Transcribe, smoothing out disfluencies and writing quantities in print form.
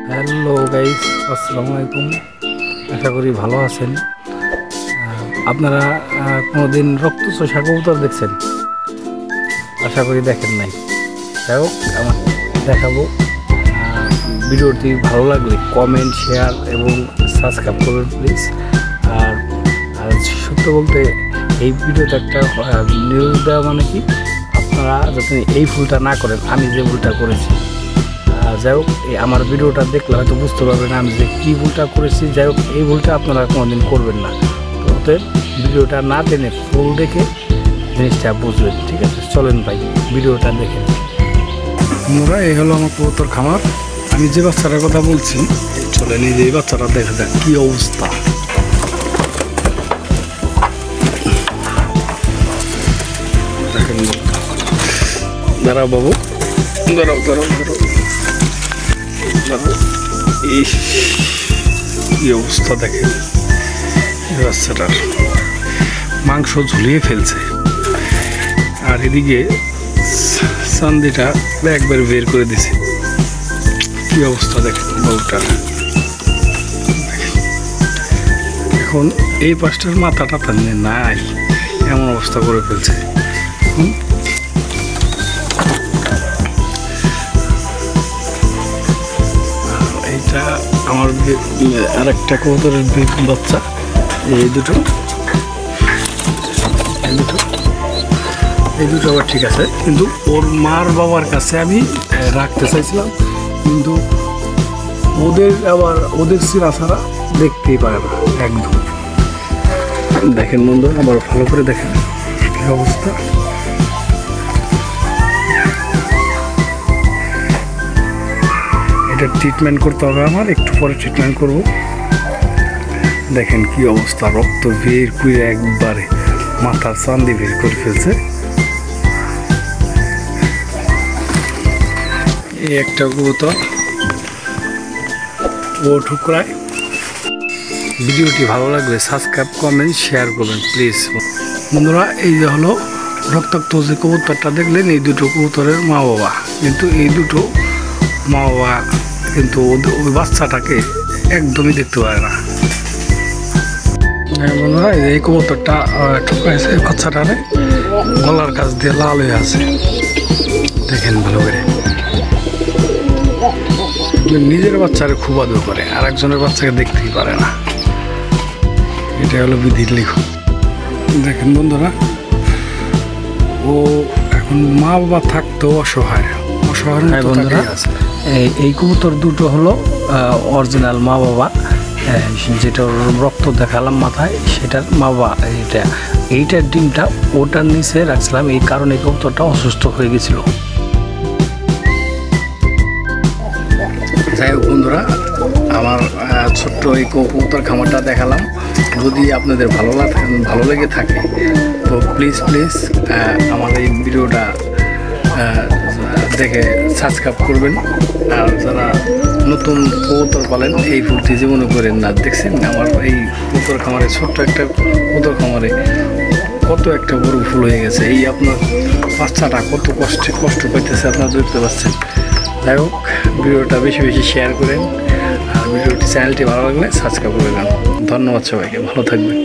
Hello guys, আসসালামু আলাইকুম। আশা করি ভালো আছেন। আপনারা কোনোদিন রক্তচোষা কবুতর দেখছেন? আশা করি দেখেন নাই। যাই হোক, আমার দেখাবো। ভিডিওটি ভালো লাগলে কমেন্ট, শেয়ার এবং সাবস্ক্রাইব করবেন প্লিজ। আর সত্য বলতে এই ভিডিওতে একটা নিউজ দেওয়া মানে কি, আপনারা যাতে এই ভুলটা না করেন আমি যে ভুলটা করেছি। যাই হোক, আমার ভিডিওটা দেখলে হয়তো বুঝতে পারবেন আমি যে কী ভুলটা করেছি। যাই হোক, এই ভুলটা আপনারা কোনোদিন করবেন না। তো ওদের ভিডিওটা না টেনে ফুল দেখে জিনিসটা বুঝবেন, ঠিক আছে? চলেন ভাই, ভিডিওটা দেখেন। বন্ধুরা, এই হলো আমার কবুতর খামার। আমি যে বাচ্চাটার কথা বলছি, চলেন এই যে এই বাচ্চাটা দেখা যাক কী অবস্থা। দেখেন, দাঁড়াও বাবু, দাঁড়াও দাঁড়াও দাঁড়াও দাঁড়াও। এই কী অবস্থা দেখেন, এই বাচ্চাটার মাংস ঝুলিয়ে ফেলছে। আর এদিকে চান্দিটা একবার বের করে দিছে। কি অবস্থা দেখেন বাবুটার। এখন এই পাশটার মাথাটা টানে নাই, এমন অবস্থা করে ফেলছে। এইটা আমার আর একটা কবুতরের বাচ্চা। এই দুটো আবার ঠিক আছে, কিন্তু ওর মার বাবার কাছে আমি রাখতে চাইছিলাম, কিন্তু ওদের সিরা ছাড়া দেখতেই পারে না একদম। দেখেন বন্ধু, আবার ভালো করে দেখেন কি অবস্থা। এটা ট্রিটমেন্ট করতে হবে আমার, একটু পরে ট্রিটমেন্ট করব। দেখেন কি অবস্থা, রক্ত বের করে একবারে মাথার চান্দি বের করে ফেলছে। এই একটা কবুতর, ও ঠুকরায়। ভিডিওটি ভালো লাগলে সাবস্ক্রাইব, কমেন্ট, শেয়ার করবেন প্লিজ বন্ধুরা। এই যে হলো রক্তাক্ত যে কবুতরটা দেখলেন, এই দুটো কবুতরের মা বাবা। কিন্তু এই দুটো মা বাবা কিন্তু ওই বাচ্চাটাকে একদমই দেখতে পারে না। বন্ধুরা, এই কবুতরটা ঠুকাইছে বাচ্চাটারে, গলার কাছ দিয়ে লাল হয়ে আছে। দেখেন ভালো করে, নিজের বাচ্চারে খুব আদর করে, আর একজনের বাচ্চাকে দেখতেই পারে না। এটা হলো বিধির লিখন। দেখেন বন্ধুরা, ও এখন মা বাবা থাকতেও অসহায় বন্ধুরা। এই কবুতর দুটো হলো অরিজিনাল মা বাবা। যেটা রক্ত দেখালাম মাথায়, সেটার মা বাবা। এইটার ডিমটা ওটার নিচে রাখছিলাম, এই কারণে কবুতরটা অসুস্থ হয়ে গেছিল। যাই হোক বন্ধুরা, আমার ছোট্ট এই কবুতর খামারটা দেখালাম। যদি আপনাদের ভালো লেগে থাকে তো প্লিজ আমার এই ভিডিওটা দেখে সাবস্ক্রাইব করবেন। আর যারা নতুন কবুতর পালেন, এই ভুলটি জীবনে করেন না। দেখছেন আমার এই কবুতর খামারে, ছোট্ট একটা কবুতর খামারে কত একটা বড় ভুল হয়ে গেছে। এই আপনার বাচ্চাটা কত কষ্ট পাইতেছে, আপনারা দেখতে পাচ্ছেন। যাই হোক, ভিডিওটা বেশি শেয়ার করেন, আর চ্যানেলটি ভালো লাগলে সাবস্ক্রাইব করে দেন। ধন্যবাদ সবাইকে, ভালো থাকবেন।